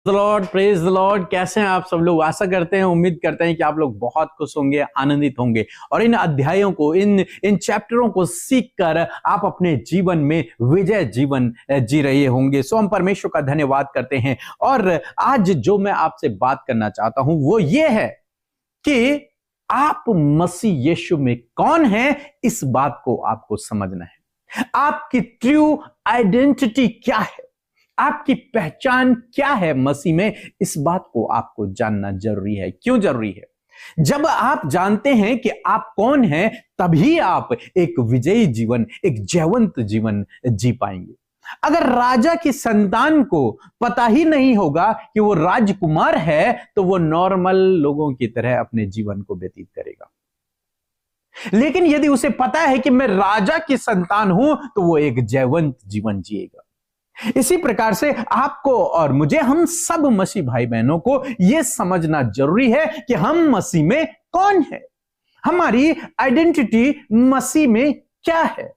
Lord, praise the Lord. कैसे हैं आप सब लोग? आशा करते हैं, उम्मीद करते हैं कि आप लोग बहुत खुश होंगे, आनंदित होंगे और इन अध्यायों को, इन चैप्टरों को सीख कर आप अपने जीवन में विजय जीवन जी रहे होंगे। सो हम परमेश्वर का धन्यवाद करते हैं। और आज जो मैं आपसे बात करना चाहता हूं वो ये है कि आप मसीह यीशु में कौन है, इस बात को आपको समझना है। आपकी ट्रू आइडेंटिटी क्या है, आपकी पहचान क्या है मसीह में, इस बात को आपको जानना जरूरी है। क्यों जरूरी है? जब आप जानते हैं कि आप कौन हैं, तभी आप एक विजयी जीवन, एक जयवंत जीवन जी पाएंगे। अगर राजा की संतान को पता ही नहीं होगा कि वो राजकुमार है, तो वो नॉर्मल लोगों की तरह अपने जीवन को व्यतीत करेगा। लेकिन यदि उसे पता है कि मैं राजा की संतान हूं, तो वो एक जयवंत जीवन जिएगा। इसी प्रकार से आपको और मुझे, हम सब मसीह भाई बहनों को यह समझना जरूरी है कि हम मसीह में कौन है, हमारी आइडेंटिटी मसीह में क्या है,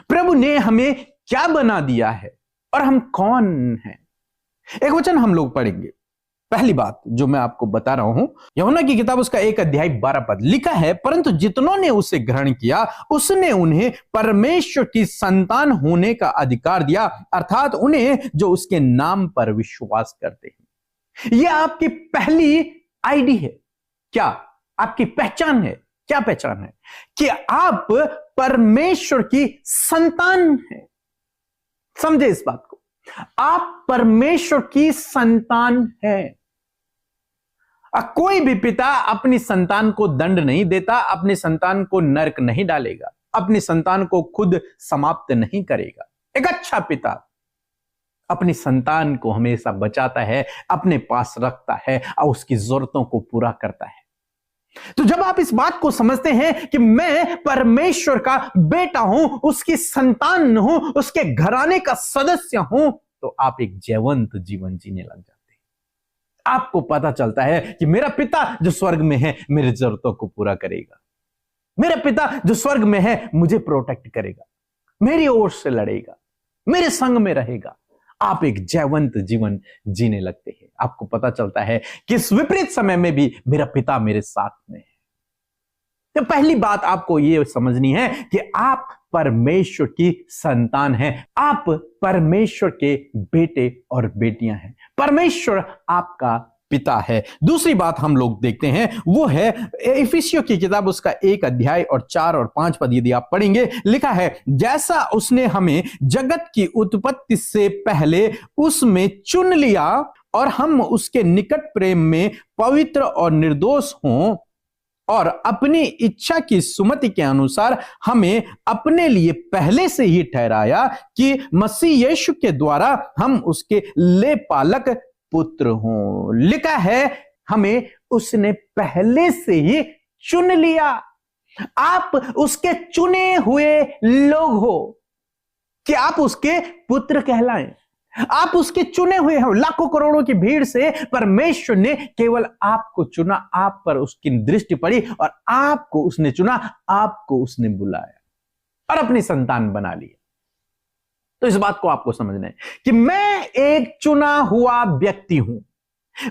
प्रभु ने हमें क्या बना दिया है और हम कौन हैं। एक वचन हम लोग पढ़ेंगे। पहली बात जो मैं आपको बता रहा हूं, यूहन्ना की किताब उसका 1 अध्याय 12 पद लिखा है, परंतु जितनों ने उसे ग्रहण किया उसने उन्हें परमेश्वर की संतान होने का अधिकार दिया, अर्थात उन्हें जो उसके नाम पर विश्वास करते हैं। यह आपकी पहली आईडी है। क्या आपकी पहचान है? क्या पहचान है? कि आप परमेश्वर की संतान हैं। समझे इस बात को, आप परमेश्वर की संतान हैं। कोई भी पिता अपनी संतान को दंड नहीं देता, अपनी संतान को नरक नहीं डालेगा, अपनी संतान को खुद समाप्त नहीं करेगा। एक अच्छा पिता अपनी संतान को हमेशा बचाता है, अपने पास रखता है और उसकी जरूरतों को पूरा करता है। तो जब आप इस बात को समझते हैं कि मैं परमेश्वर का बेटा हूं, उसकी संतान हूं, उसके घराने का सदस्य हूं, तो आप एक जयवंत जीवन जीने लग जाते हैं। आपको पता चलता है कि मेरा पिता जो स्वर्ग में है मेरी जरूरतों को पूरा करेगा, मेरा पिता जो स्वर्ग में है मुझे प्रोटेक्ट करेगा, मेरी ओर से लड़ेगा, मेरे संग में रहेगा। आप एक जयवंत जीवन जीने लगते हैं। आपको पता चलता है कि इस विपरीत समय में भी मेरा पिता मेरे साथ में है। तो पहली बात आपको यह समझनी है कि आप परमेश्वर की संतान हैं, आप परमेश्वर के बेटे और बेटियां हैं, परमेश्वर आपका पिता है। दूसरी बात हम लोग देखते हैं वो है इफिसियों की किताब उसका 1 अध्याय और 4 और 5 पद यदि आप पढ़ेंगे, लिखा है, जैसा उसने हमें जगत की उत्पत्ति से पहले उसमें चुन लिया और हम उसके निकट प्रेम में पवित्र और निर्दोष हों, और अपनी इच्छा की सुमति के अनुसार हमें अपने लिए पहले से ही ठहराया कि मसीह यीशु के द्वारा हम उसके लेपालक पुत्र हों। लिखा है हमें उसने पहले से ही चुन लिया। आप उसके चुने हुए लोग हो कि आप उसके पुत्र कहलाएं। आप उसके चुने हुए हो। लाखों करोड़ों की भीड़ से परमेश्वर ने केवल आपको चुना, आप पर उसकी दृष्टि पड़ी और आपको उसने चुना, आपको उसने बुलाया और अपनी संतान बना लिया। तो इस बात को आपको समझना है कि मैं एक चुना हुआ व्यक्ति हूं,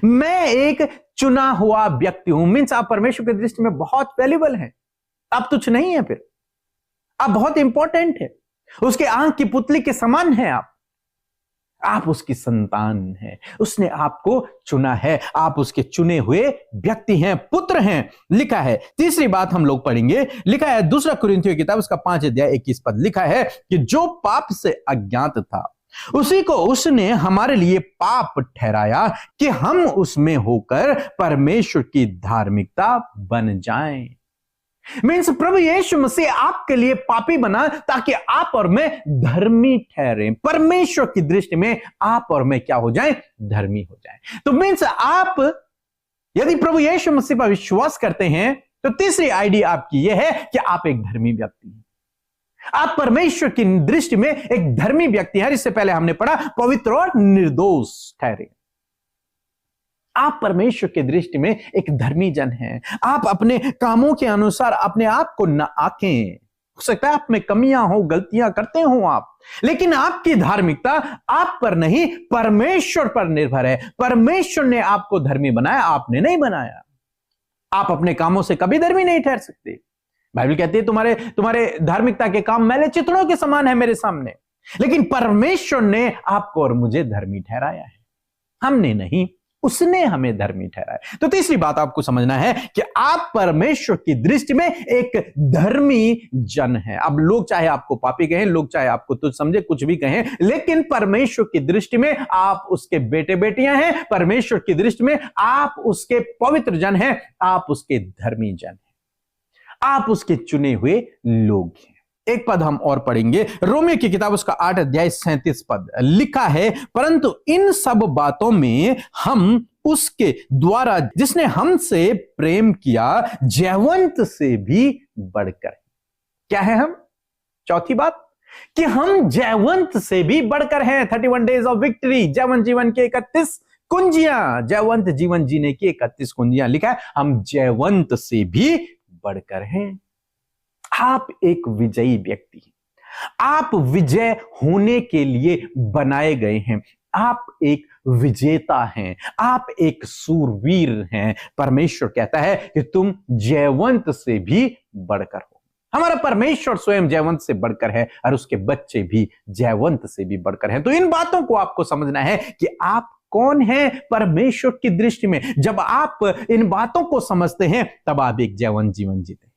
मैं एक चुना हुआ व्यक्ति हूं। मीन्स आप परमेश्वर की दृष्टि में बहुत वैल्यूबल हैं, आप तुच्छ नहीं है, फिर आप बहुत इंपॉर्टेंट है, उसके आंख की पुतली के समान है। आप उसकी संतान हैं, उसने आपको चुना है, आप उसके चुने हुए व्यक्ति हैं, पुत्र हैं। लिखा है, तीसरी बात हम लोग पढ़ेंगे, लिखा है 2 कुरिन्थियों की किताब उसका 5 अध्याय 21 पद, लिखा है कि जो पाप से अज्ञात था उसी को उसने हमारे लिए पाप ठहराया कि हम उसमें होकर परमेश्वर की धार्मिकता बन जाएं। मीन्स प्रभु यीशु मसीह आपके लिए पापी बना ताकि आप और मैं धर्मी ठहरे। परमेश्वर की दृष्टि में आप और मैं क्या हो जाएं? धर्मी हो जाएं। तो मीन्स आप यदि प्रभु यीशु मसीह पर विश्वास करते हैं तो तीसरी आईडी आपकी यह है कि आप एक धर्मी व्यक्ति हैं। आप परमेश्वर की दृष्टि में एक धर्मी व्यक्ति हैं। इससे पहले हमने पढ़ा पवित्र और निर्दोष ठहरे। आप परमेश्वर की दृष्टि में एक धर्मी जन हैं। आप अपने कामों के अनुसार अपने आप को न आंकें, हो सकता है आप में कमियां हो, गलतियां करते हो आप, लेकिन आपकी धार्मिकता आप पर नहीं, परमेश्वर पर निर्भर है। परमेश्वर ने आपको धर्मी बनाया, आपने नहीं बनाया। आप अपने कामों से कभी धर्मी नहीं ठहर सकते। बाइबल कहती है तुम्हारे धार्मिकता के काम मैले चितड़ों के समान है मेरे सामने, लेकिन परमेश्वर ने आपको और मुझे धर्मी ठहराया है। हमने नहीं, उसने हमें धर्मी ठहराया। तो तीसरी बात आपको समझना है कि आप परमेश्वर की दृष्टि में एक धर्मी जन हैं। अब लोग चाहे आपको पापी कहें, लोग चाहे आपको तुच्छ समझे, कुछ भी कहें, लेकिन परमेश्वर की दृष्टि में आप उसके बेटे बेटियां हैं। परमेश्वर की दृष्टि में आप उसके पवित्र जन हैं, आप उसके धर्मी जन हैं, आप उसके चुने हुए लोग हैं। एक पद हम और पढ़ेंगे, रोमियो की किताब उसका 8 अध्याय 37 पद लिखा है, परंतु इन सब बातों में हम उसके द्वारा जिसने हमसे प्रेम किया जयवंत से भी बढ़कर। क्या है हम? चौथी बात कि हम जयवंत से भी बढ़कर हैं। 31 डेज ऑफ विक्ट्री, जयवंत जीवन के 31 कुंजियां, जयवंत जीवन जीने की 31 कुंजियां लिखा है। हम जयवंत से भी बढ़कर हैं। आप एक विजयी व्यक्ति हैं। आप विजय होने के लिए बनाए गए हैं। आप एक विजेता हैं, आप एक सूरवीर हैं। परमेश्वर कहता है कि तुम जयवंत से भी बढ़कर हो। हमारा परमेश्वर स्वयं जयवंत से बढ़कर है और उसके बच्चे भी जयवंत से भी बढ़कर हैं। तो इन बातों को आपको समझना है कि आप कौन है परमेश्वर की दृष्टि में। जब आप इन बातों को समझते हैं तब आप एक जयवंत जीवन जीते हैं।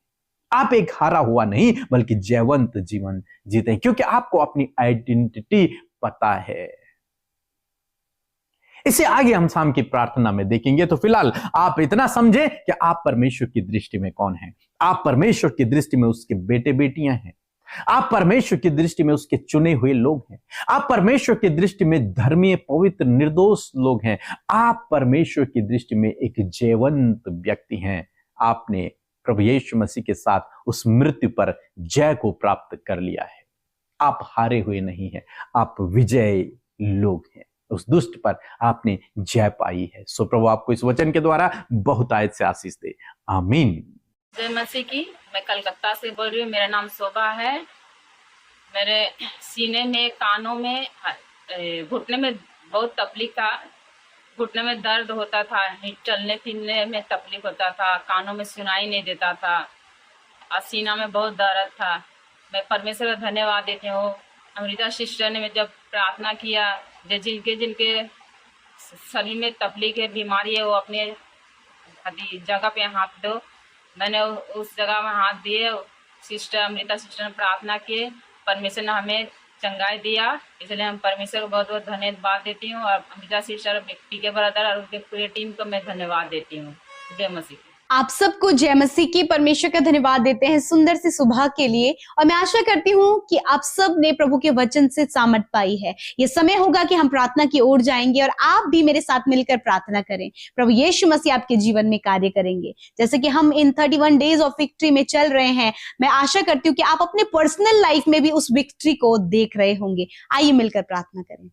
आप एक हारा हुआ नहीं बल्कि जयवंत जीवन जीते हैं, क्योंकि आपको अपनी आइडेंटिटी पता है। इसे आगे हम शाम की प्रार्थना में देखेंगे। तो फिलहाल आप इतना समझें कि आप परमेश्वर की दृष्टि में कौन हैं। आप परमेश्वर की दृष्टि में उसके बेटे बेटियां हैं। आप परमेश्वर की दृष्टि में उसके चुने हुए लोग हैं। आप परमेश्वर की दृष्टि में धर्मी, पवित्र, निर्दोष लोग हैं। आप परमेश्वर की दृष्टि में एक जयवंत व्यक्ति हैं। आपने प्रभु यीशु मसीह के साथ उस मृत्यु पर जय को प्राप्त कर लिया है। आप हारे हुए नहीं हैं, आप विजयी लोग हैं। उस दुष्ट पर आपने जय पाई है। सो प्रभु आपको इस वचन के द्वारा बहुतायत से आशीष दे। आमीन। जय मसीह की। मैं कलकत्ता से बोल रही हूँ। मेरा नाम शोभा है। मेरे सीने में, कानों में, घुटने में बहुत तकलीफ था। घुटने में दर्द होता था, चलने फिरने में तकलीफ होता था, कानों में सुनाई नहीं देता था और सीना में बहुत दर्द था। मैं परमेश्वर का धन्यवाद देती हूँ। अमृता सिस्टर ने जब प्रार्थना किया, जिनके शरीर में तकलीफ है, बीमारी है, वो अपने जगह पे हाथ दो। मैंने उस जगह में हाथ दिए। सिस्टर अमृता सिस्टर ने प्रार्थना किए, परमेश्वर ने हमें चंगाई दिया। इसलिए हम परमेश्वर को बहुत बहुत धन्यवाद देती हूँ और अमृता सिस्टर, पीके ब्रदर और उनके पूरे टीम को मैं धन्यवाद देती हूँ। जय मसीह। आप सबको जय मसीह की। परमेश्वर का धन्यवाद देते हैं सुंदर सी सुबह के लिए, और मैं आशा करती हूँ कि आप सब ने प्रभु के वचन से सामर्थ पाई है। ये समय होगा कि हम प्रार्थना की ओर जाएंगे और आप भी मेरे साथ मिलकर प्रार्थना करें। प्रभु यीशु मसीह आपके जीवन में कार्य करेंगे। जैसे कि हम इन 31 डेज ऑफ विक्ट्री में चल रहे हैं, मैं आशा करती हूँ कि आप अपने पर्सनल लाइफ में भी उस विक्ट्री को देख रहे होंगे। आइए मिलकर प्रार्थना करें।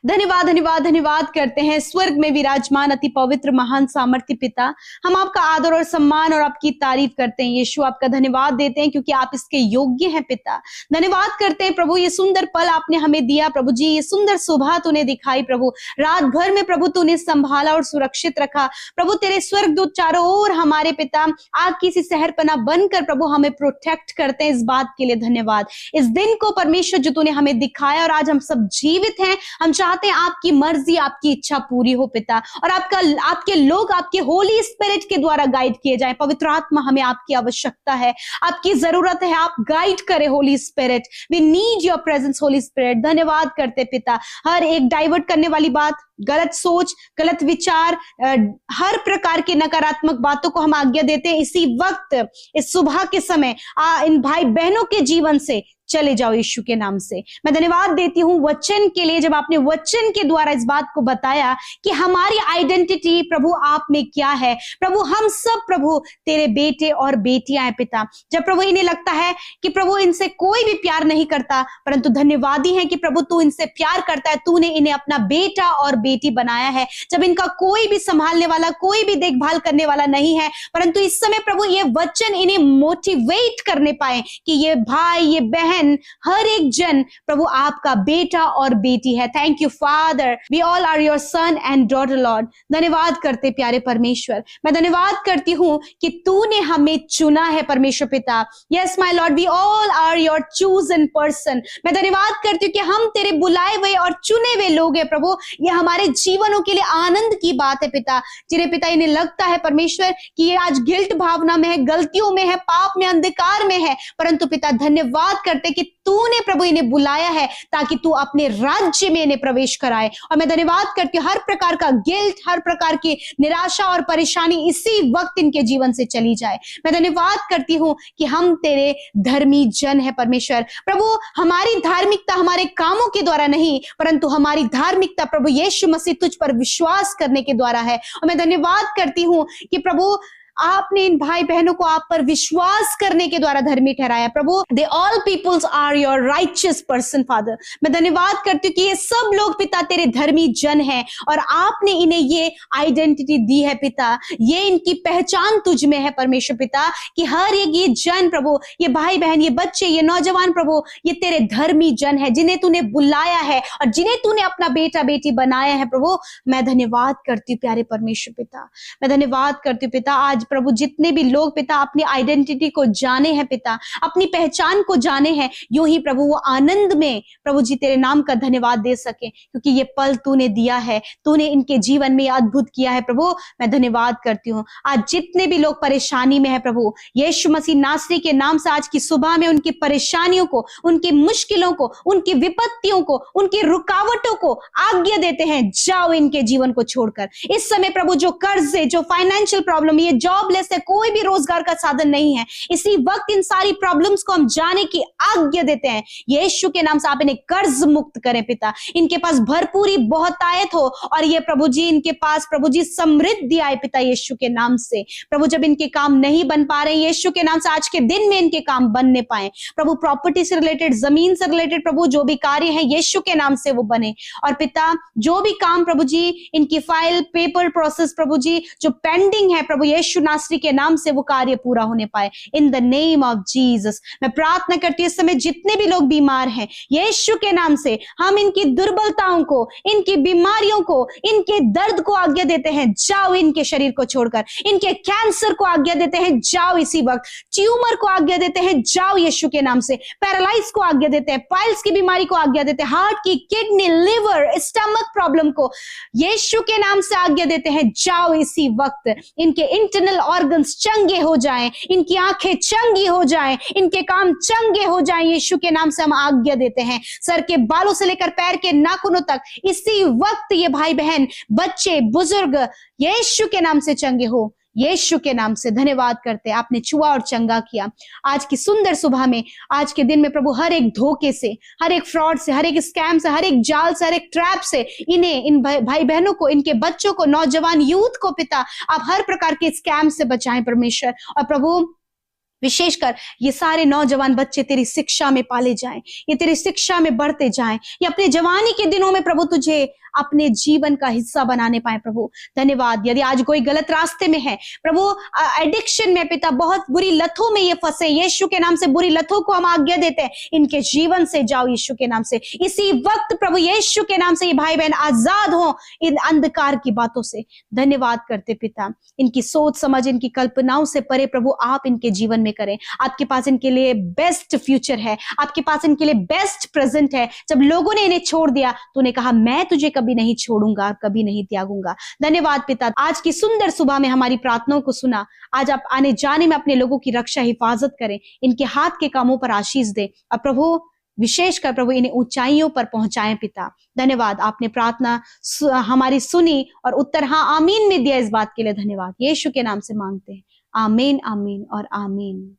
धन्यवाद धन्यवाद धन्यवाद करते हैं स्वर्ग में विराजमान अति पवित्र महान सामर्थ्य पिता। हम आपका आदर और सम्मान और आपकी तारीफ करते हैं यीशु। आपका धन्यवाद देते हैं क्योंकि आप इसके योग्य हैं पिता। धन्यवाद करते हैं प्रभु, ये सुंदर पल आपने हमें दिया प्रभु जी। ये सुंदर शोभा तूने दिखाई प्रभु। रात भर में प्रभु तूने संभाला और सुरक्षित रखा प्रभु। तेरे स्वर्गदूत चारों ओर हमारे पिता आग की सी शहरपनाह बनकर प्रभु हमें प्रोटेक्ट करते हैं। इस बात के लिए धन्यवाद। इस दिन को परमेश्वर जो तूने हमें दिखाया और आज हम सब जीवित हैं, हम चाहते हैं आपकी मर्जी, आपकी इच्छा पूरी हो पिता, और आपके लोग आपके होली स्पिरिट के द्वारा गाइड किए जाएं। पवित्र आत्मा, हमें आपकी आवश्यकता है, आपकी जरूरत है। आप गाइड करें holy spirit. We need your presence holy spirit. धन्यवाद करते पिता। हर एक डाइवर्ट करने वाली बात, गलत सोच, गलत विचार, हर प्रकार की नकारात्मक बातों को हम आज्ञा देते हैं इसी वक्त, इस सुबह के समय इन भाई बहनों के जीवन से चले जाओ यीशु के नाम से। मैं धन्यवाद देती हूँ वचन के लिए, जब आपने वचन के द्वारा इस बात को बताया कि हमारी आइडेंटिटी प्रभु आप में क्या है। प्रभु हम सब प्रभु तेरे बेटे और बेटियां हैं पिता। जब प्रभु इन्हें लगता है कि प्रभु इनसे कोई भी प्यार नहीं करता, परंतु धन्यवादी है कि प्रभु तू इनसे प्यार करता है। तूने इन्हें अपना बेटा और बेटी बनाया है, जब इनका कोई भी संभालने वाला, कोई भी देखभाल करने वाला नहीं है, परंतु इस समय प्रभु ये वचन इन्हें मोटिवेट करने पाए कि ये भाई, ये बहन, हर एक जन प्रभु आपका बेटा और बेटी है। Thank you father, we all are your son and daughter lord. धन्यवाद करते प्यारे परमेश्वर, मैं धन्यवाद करती हूँ कि तूने हमें चुना है परमेश्वर पिता। Yes my lord, we all are your chosen person. मैं धन्यवाद करती हूँ कि हम तेरे बुलाए हुए और चुने हुए लोग हैं प्रभु। ये हमारे जीवनों के लिए आनंद की बात है पिता, जिन्हें पिता इन्हें लगता है परमेश्वर कि ये आज गिल्ट भावना में है, गलतियों में है, पाप में, अंधकार में है, परंतु पिता धन्यवाद करते कि तूने प्रभु इन्हें बुलाया है ताकि तू अपने राज्य में इन्हें प्रवेश कराए। और मैं धन्यवाद करती हूँ हर प्रकार का गिल्ट, हर प्रकार की निराशा और परेशानी इसी वक्त इनके जीवन से चली जाए। मैं धन्यवाद करती हूँ कि हम तेरे धर्मी जन है परमेश्वर। प्रभु हमारी धार्मिकता हमारे कामों के द्वारा नहीं, परंतु हमारी धार्मिकता प्रभु यीशु मसीह तुझ पर विश्वास करने के द्वारा है। और मैं धन्यवाद करती हूँ कि प्रभु आपने इन भाई बहनों को आप पर विश्वास करने के द्वारा धर्मी ठहराया। प्रभु they all peoples are your righteous person father. मैं धन्यवाद करती हूँ कि ये सब लोग पिता तेरे धर्मी जन हैं और आपने इन्हें ये आइडेंटिटी दी है पिता, ये इनकी पहचान तुझ में है परमेश्वर पिता, कि हर एक ये जन प्रभु, ये भाई बहन, ये बच्चे, ये नौजवान प्रभु, ये तेरे धर्मी जन है जिन्हें तूने बुलाया है और जिन्हें तूने अपना बेटा बेटी बनाया है प्रभु। मैं धन्यवाद करती हूँ प्यारे परमेश्वर पिता, मैं धन्यवाद करती हूँ पिता। आज प्रभु जितने भी लोग पिता अपनी आइडेंटिटी को जाने हैं पिता, अपनी पहचान को जाने हैं, यूं ही प्रभु वो आनंद में प्रभु जी तेरे नाम का धन्यवाद दे सके, क्योंकि ये पल तूने दिया है, तूने इनके जीवन में अद्भुत किया है प्रभु। मैं धन्यवाद करती हूँ। आज जितने भी लोग परेशानी में है प्रभु, यीशु मसीह नासरी के नाम से आज की सुबह में उनकी परेशानियों को, उनकी मुश्किलों को, उनकी विपत्तियों को, उनकी रुकावटों को आज्ञा देते हैं, जाओ इनके जीवन को छोड़कर। इस समय प्रभु जो कर्ज है, जो फाइनेंशियल प्रॉब्लम, ये जॉबलेस है, कोई भी रोजगार का साधन नहीं है, इसी वक्त इन सारी प्रॉब्लम्स को हम जाने की आज्ञा देते हैं। यीशु के नाम से आप इन्हें कर्ज मुक्त करें पिता, इनके पास भरपूरी बहुतायत हो और ये प्रभु जी इनके पास प्रभु जी समृद्धि आए पिता यीशु के नाम से। प्रभु जब इनके काम नहीं बन पा रहे, यीशु के नाम से आज के दिन में इनके काम बनने पाए प्रभु। प्रॉपर्टी से रिलेटेड, जमीन से रिलेटेड प्रभु जो भी कार्य है यीशु के नाम से वो बने। और पिता जो भी काम प्रभु जी इनकी फाइल, पेपर प्रोसेस प्रभु जी जो पेंडिंग है प्रभु, यीशु नासरी के नाम से वो कार्य पूरा होने पाए in the name of Jesus. मैं प्रार्थना करती हूँ इस समय जितने भी लोग बीमार हैं, यीशु के नाम से हम इनकी दुर्बलताओं को, इनकी बीमारियों को, इनके दर्द को आज्ञा देते हैं, जाओ इनके शरीर को छोड़कर। इनके कैंसर को आज्ञा देते हैं, जाओ इसी वक्त। ट्यूमर को आज्ञा देते हैं, जाओ यीशु के नाम से। पैरालाइज को आज्ञा देते हैं, पाइल्स की बीमारी को आज्ञा देते हैं, हार्ट की, किडनी, लिवर, स्टमक प्रॉब्लम को यीशु के नाम से आज्ञा देते हैं, जाओ इसी वक्त। इनके इंटरनल ऑर्गन्स चंगे हो जाएं, इनकी आंखें चंगी हो जाएं, इनके काम चंगे हो जाएं, यीशु के नाम से हम आज्ञा देते हैं। सर के बालों से लेकर पैर के नाखूनों तक इसी वक्त ये भाई बहन, बच्चे, बुजुर्ग यीशु के नाम से चंगे हो, यीशु के नाम से। धन्यवाद करते हैं, आपने छुआ और चंगा किया। आज की सुंदर सुबह में, आज के दिन में प्रभु हर एक धोखे से, हर एक फ्रॉड से, हर एक स्कैम से, हर एक जाल से, हर एक ट्रैप से इन्हें, इन भाई बहनों को, इनके बच्चों को, नौजवान यूथ को पिता आप हर प्रकार के स्कैम से बचाएं परमेश्वर। और प्रभु विशेषकर ये सारे नौजवान बच्चे तेरी शिक्षा में पाले जाएं, ये तेरी शिक्षा में बढ़ते जाएं, ये अपने जवानी के दिनों में प्रभु तुझे अपने जीवन का हिस्सा बनाने पाए प्रभु। धन्यवाद। यदि आज कोई गलत रास्ते में है प्रभु, एडिक्शन में पिता, बहुत बुरी लतों में ये फंसे, यीशु के नाम से बुरी लतों को हम आज्ञा देते हैं, इनके जीवन से जाओ यीशु के नाम से। इसी वक्त प्रभु यीशु के नाम से ये भाई बहन आजाद हो इन अंधकार की बातों से। धन्यवाद करते पिता, इनकी सोच समझ, इनकी कल्पनाओं से परे प्रभु आप इनके जीवन में करें। आपके पास इनके लिए बेस्ट फ्यूचर है, आपके पास इनके लिए बेस्ट प्रेजेंट है। जब लोगों ने इन्हें छोड़ दिया, तूने कहा मैं तुझे कभी नहीं छोड़ूंगा, कभी नहीं त्यागूंगा। धन्यवाद पिता, आज की सुंदर सुबह में हमारी प्रार्थनाओं को सुना। आज आप आने जाने में अपने लोगों की रक्षा, हिफाजत करें, इनके हाथ के कामों पर आशीष दे और प्रभु विशेषकर प्रभु इन्हें ऊंचाइयों पर पहुंचाएं पिता। धन्यवाद, आपने प्रार्थना हमारी सुनी और उत्तर हाँ आमीन में दिया, इस बात के लिए धन्यवाद। यीशु के नाम से मांगते हैं, आमीन, आमीन और आमीन।